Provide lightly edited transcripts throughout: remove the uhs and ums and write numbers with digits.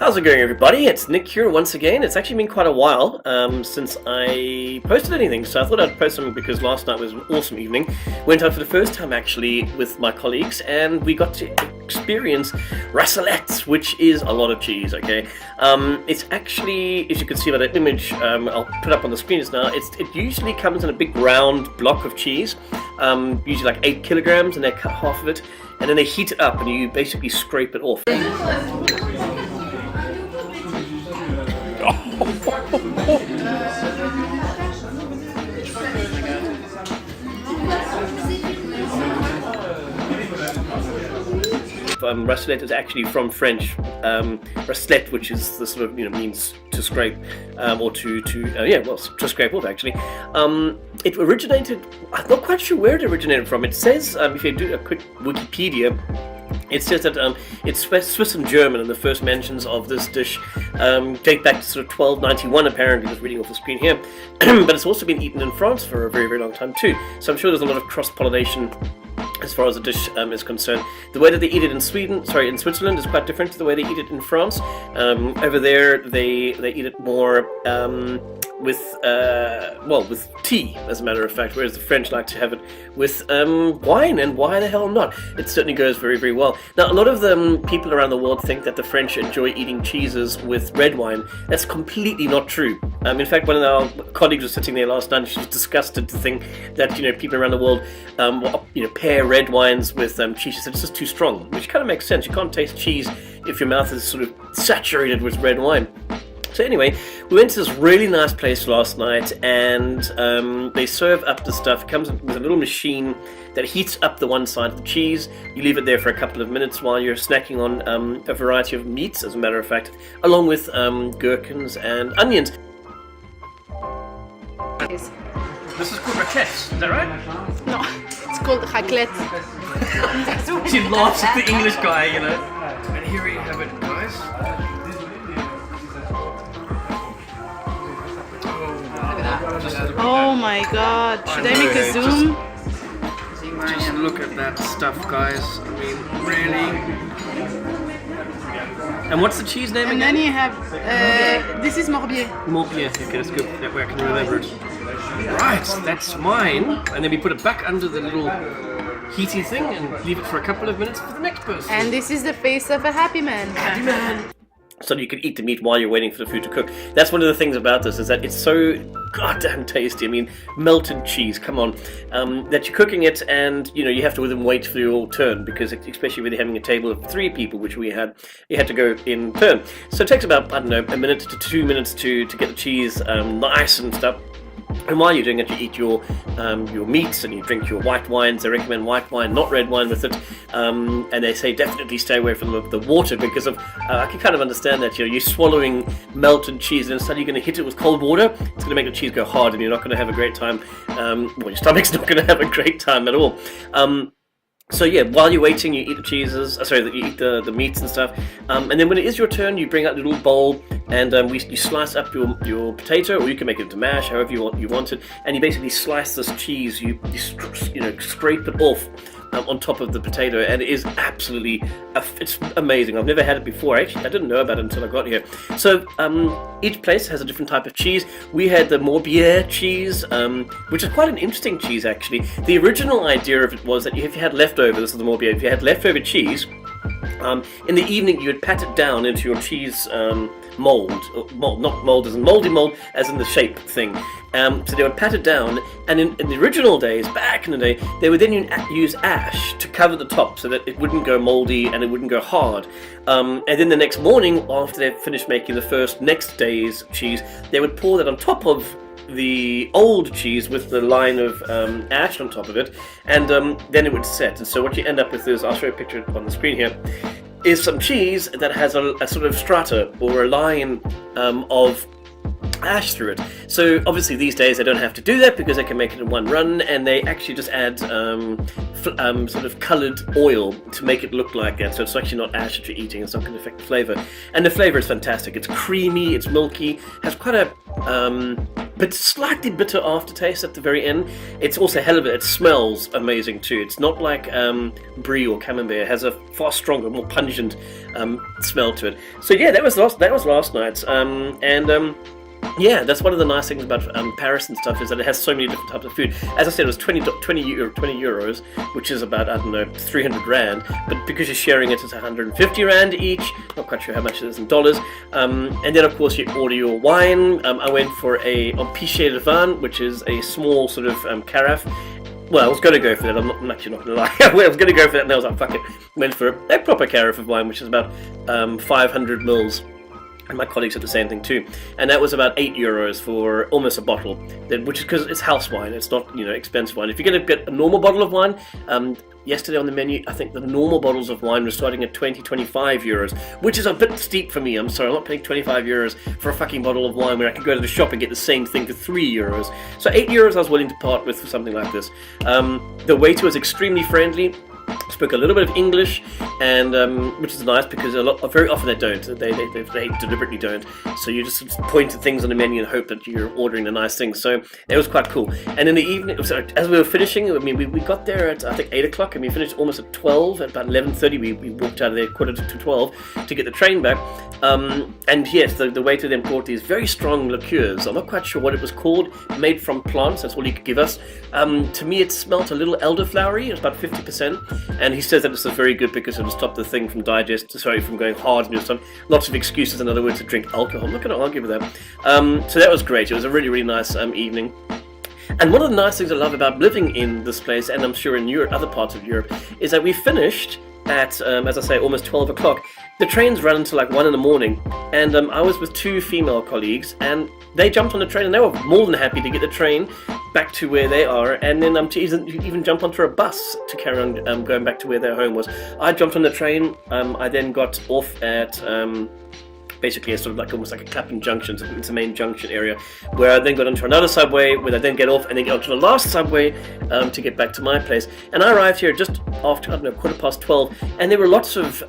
How's it going, everybody? It's Nick here once again. It's actually been quite a while since I posted anything, so I thought I'd post something because last night was an awesome evening. Went out for the first time actually with my colleagues, and we got to experience Raclette, which is a lot of cheese. Okay, it's actually, as you can see by that image, I'll put up on the screen just now. It usually comes in a big round block of cheese, usually like 8 kilograms, and they cut half of it, and then they heat it up, and you basically scrape it off. Raclette is actually from French, raclette, which is the sort of, means to scrape, or to scrape off actually. It originated, I'm not quite sure where it originated from. It says, if you do a quick Wikipedia, it says that it's Swiss and German, and the first mentions of this dish date back to sort of 1291, apparently, just reading off the screen here. But it's also been eaten in France for a very, very long time too. So I'm sure there's a lot of cross-pollination as far as the dish is concerned. The way that they eat it in Switzerland is quite different to the way they eat it in France. Over there, they eat it more with tea, as a matter of fact, whereas the French like to have it with wine, and why the hell not? It certainly goes very, very well. Now, a lot of people around the world think that the French enjoy eating cheeses with red wine. That's completely not true. In fact, one of our colleagues was sitting there last night, and she was disgusted to think that, people around the world pair red wines with cheese. She said it's just too strong, which kind of makes sense. You can't taste cheese if your mouth is sort of saturated with red wine. So anyway, we went to this really nice place last night, and they serve up the stuff. It comes with a little machine that heats up the one side of the cheese. You leave it there for a couple of minutes while you're snacking on a variety of meats, as a matter of fact, along with gherkins and onions. This is called raclette, is that right? No, it's called raclette. She laughs at the English guy, And here we have it, guys. Oh my god, should I make a zoom? Just look at that stuff, guys. I mean, really. And what's the cheese name and again? And then you have, this is Morbier. Morbier, okay, that's good. That way I can remember it. Right, that's mine. And then we put it back under the little heaty thing and leave it for a couple of minutes for the next person. And this is the face of a happy man. Happy man. So you can eat the meat while you're waiting for the food to cook. That's one of the things about this, is that it's so goddamn tasty. I mean, melted cheese, come on. That you're cooking it, and you have to then wait for your turn, because especially when you're having a table of 3 people, which we had, you had to go in turn. So it takes about, I don't know, a minute to 2 minutes to get the cheese nice and stuff. And while you're doing it, you eat your meats and you drink your white wines. They recommend white wine, not red wine with it. And they say definitely stay away from the water, because of I can kind of understand that you're swallowing melted cheese and instead you're going to hit it with cold water. It's going to make the cheese go hard, and you're not going to have a great time. Your stomach's not going to have a great time at all. So yeah, while you're waiting, you eat the cheeses. You eat the meats and stuff, and then when it is your turn, you bring out a little bowl, and you slice up your potato, or you can make it into mash, however you want it, and you basically slice this cheese. You scrape it off on top of the potato, and it is absolutely it's amazing. I've never had it before. Actually, I didn't know about it until I got here. So each place has a different type of cheese. We had the Morbier cheese, which is quite an interesting cheese actually. The original idea of it was that if you had leftover, this is the Morbier, if you had leftover cheese, in the evening you would pat it down into your cheese mold, not mold as in moldy mold, as in the shape thing. So they would pat it down, and in the original days, back in the day, they would then use ash to cover the top so that it wouldn't go moldy and it wouldn't go hard. And then the next morning, after they've finished making the next day's cheese, they would pour that on top of the old cheese with the line of ash on top of it, and then it would set. And so what you end up with is, I'll show you a picture on the screen here, is some cheese that has a sort of strata or a line of ash through it. So obviously these days they don't have to do that because they can make it in one run, and they actually just add sort of coloured oil to make it look like that. So it's actually not ash that you're eating. It's not going to affect the flavour. And the flavour is fantastic. It's creamy, it's milky, has quite a but slightly bitter aftertaste at the very end. It's also hell of it smells amazing too. It's not like brie or camembert. It has a far stronger, more pungent smell to it. So yeah, that was last night. Yeah, that's one of the nice things about Paris and stuff, is that it has so many different types of food. As I said, it was 20 euros, which is about, I don't know, 300 rand. But because you're sharing it, it's 150 rand each. Not quite sure how much it is in dollars. And then, of course, you order your wine. I went for a pichet de vin, which is a small sort of carafe. Well, I was going to go for that. I'm actually not going to lie. I was going to go for that, and I was like, fuck it. Went for a proper carafe of wine, which is about 500 mils. And my colleagues said the same thing too, and that was about 8 euros for almost a bottle. Which is because it's house wine; it's not expensive wine. If you're going to get a normal bottle of wine, yesterday on the menu, I think the normal bottles of wine were starting at 25 euros, which is a bit steep for me. I'm sorry, I'm not paying 25 euros for a fucking bottle of wine when I can go to the shop and get the same thing for 3 euros. So 8 euros I was willing to part with for something like this. The waiter was extremely friendly. Spoke a little bit of English, and which is nice because very often they don't. They deliberately don't. So you just point at things on the menu and hope that you're ordering the nice things. So it was quite cool. And in the evening, as we were finishing, I mean, we got there at I think 8 o'clock, and we finished almost at 12. At about 11:30, we walked out of there quarter to 12 to get the train back. And yes, the waiter then brought these very strong liqueurs. I'm not quite sure what it was called. Made from plants. That's all he could give us. To me, it smelt a little elderflowery. It was about 50%. And he says that this is very good because it'll stop the thing from from going hard and just lots of excuses, in other words, to drink alcohol. I'm not going to argue with that. So that was great. It was a really, really nice evening. And one of the nice things I love about living in this place, and I'm sure in Europe, other parts of Europe, is that we finished at, as I say, almost 12 o'clock. The trains run until like 1 in the morning, and I was with 2 female colleagues, and they jumped on the train, and they were more than happy to get the train back to where they are, and then to even jump onto a bus to carry on going back to where their home was. I jumped on the train. I then got off at basically sort of like almost like a Clapham Junction. It's a main junction area where I then got onto another subway, where I then get off and then get onto the last subway to get back to my place. And I arrived here just after, I don't know, 12:15, and there were lots of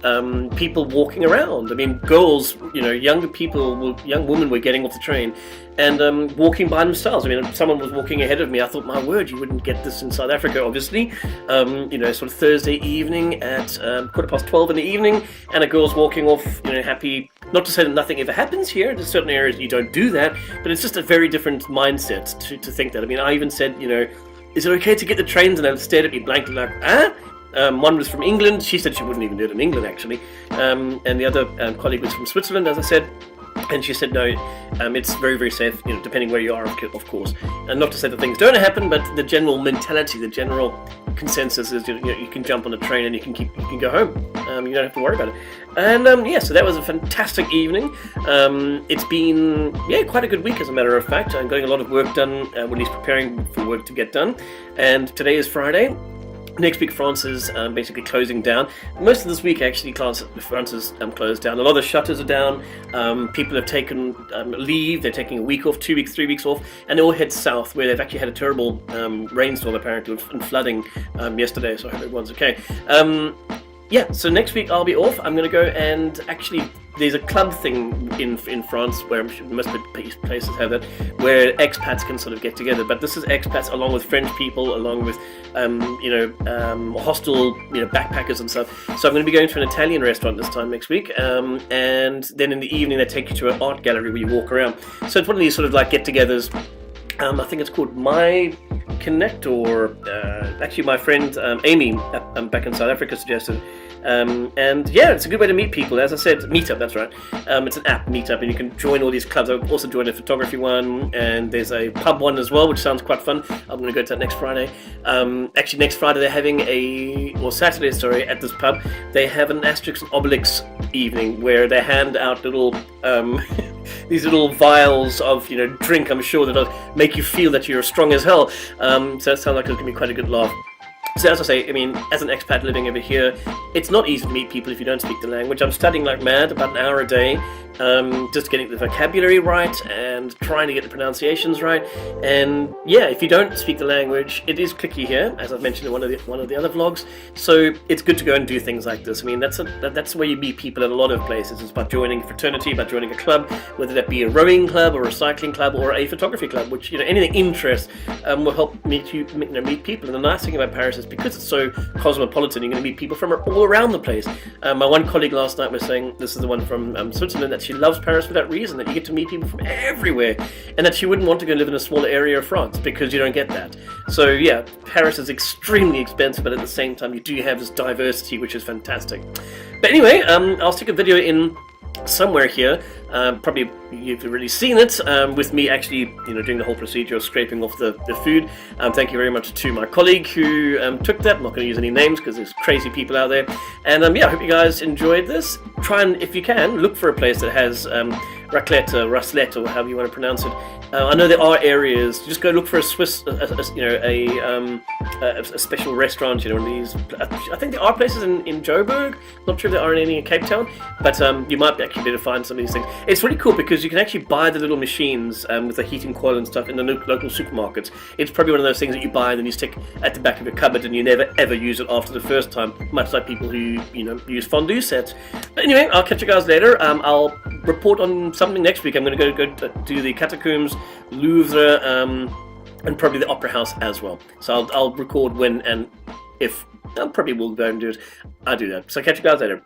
people walking around. I mean, girls, young women were getting off the train and walking by themselves. I mean, someone was walking ahead of me. I thought, my word, you wouldn't get this in South Africa, obviously. Sort of Thursday evening at 12:15 in the evening, and a girl's walking off, happy. Not to say that nothing ever happens here. There's certain areas you don't do that, but it's just a very different mindset to think that. I mean, I even said, is it okay to get the trains? And they stared at me blankly like, one was from England. She said she wouldn't even do it in England, actually. And the other colleague was from Switzerland, as I said. And she said, no, it's very, very safe, depending where you are, of course. And not to say that things don't happen, but the general mentality, the general consensus is, you can jump on a train and you can go home. You don't have to worry about it. And so that was a fantastic evening. It's been, quite a good week, as a matter of fact. I'm getting a lot of work done, at least preparing for work to get done. And today is Friday. Next week, France is basically closing down. Most of this week, actually, France is closed down. A lot of the shutters are down. People have taken leave. They're taking a week off, 2 weeks, 3 weeks off, and they all head south, where they've actually had a terrible rainstorm, apparently, and flooding yesterday, so I hope everyone's okay. So next week I'll be off. I'm going to go and actually, there's a club thing in France where most places have that, where expats can sort of get together. But this is expats along with French people, along with hostel backpackers and stuff. So I'm going to be going to an Italian restaurant this time next week, and then in the evening they take you to an art gallery where you walk around. So it's one of these sort of like get-togethers. I think it's called My Connect, or actually my friend Amy back in South Africa suggested. It's a good way to meet people. As I said, Meetup, that's right. It's an app, Meetup, and you can join all these clubs. I've also joined a photography one, and there's a pub one as well, which sounds quite fun. I'm going to go to that next Friday. Actually, next Friday they're having Saturday, at this pub, they have an Asterix and Obelix evening where they hand out little these little vials of drink, I'm sure, that'll make you feel that you're strong as hell. So that sounds like it's going to be quite a good laugh. So as I say, I mean, as an expat living over here, it's not easy to meet people if you don't speak the language. I'm studying like mad, about an hour a day, just getting the vocabulary right and trying to get the pronunciations right. And yeah, if you don't speak the language, it is clicky here, as I've mentioned in one of the other vlogs. So it's good to go and do things like this. I mean, that's where you meet people in a lot of places. It's about joining a fraternity, about joining a club, whether that be a rowing club or a cycling club or a photography club, which, you know, anything interest will help meet people. And the nice thing about Paris is because it's so cosmopolitan, you're going to meet people from all around the place. My one colleague last night was saying, this is the one from Switzerland, that she loves Paris for that reason, that you get to meet people from everywhere, and that she wouldn't want to go live in a smaller area of France because you don't get that. So yeah, Paris is extremely expensive, but at the same time you do have this diversity, which is fantastic. But anyway, I'll stick a video in somewhere here. Probably you've already seen it, with me actually, you know, doing the whole procedure of scraping off the food. Thank you very much to my colleague who took that. I'm not going to use any names because there's crazy people out there. And yeah, I hope you guys enjoyed this. Try and, if you can, look for a place that has raclette or raclette or however you want to pronounce it. I know there are areas. Just go look for a Swiss, you know, a special restaurant. You know, one of these. I think there are places in Joburg. Not sure if there are any in Cape Town, but you might actually be able to find some of these things. It's really cool because you can actually buy the little machines with the heating coil and stuff in the local supermarkets. It's probably one of those things that you buy and then you stick at the back of your cupboard and you never ever use it after the first time, much like people who, you know, use fondue sets. But anyway, I'll catch you guys later. I'll report on something next week. I'm going to go do the catacombs, Louvre, and probably the Opera House as well. So I'll record when and if. I probably will go and do it. I'll do that. So catch you guys later.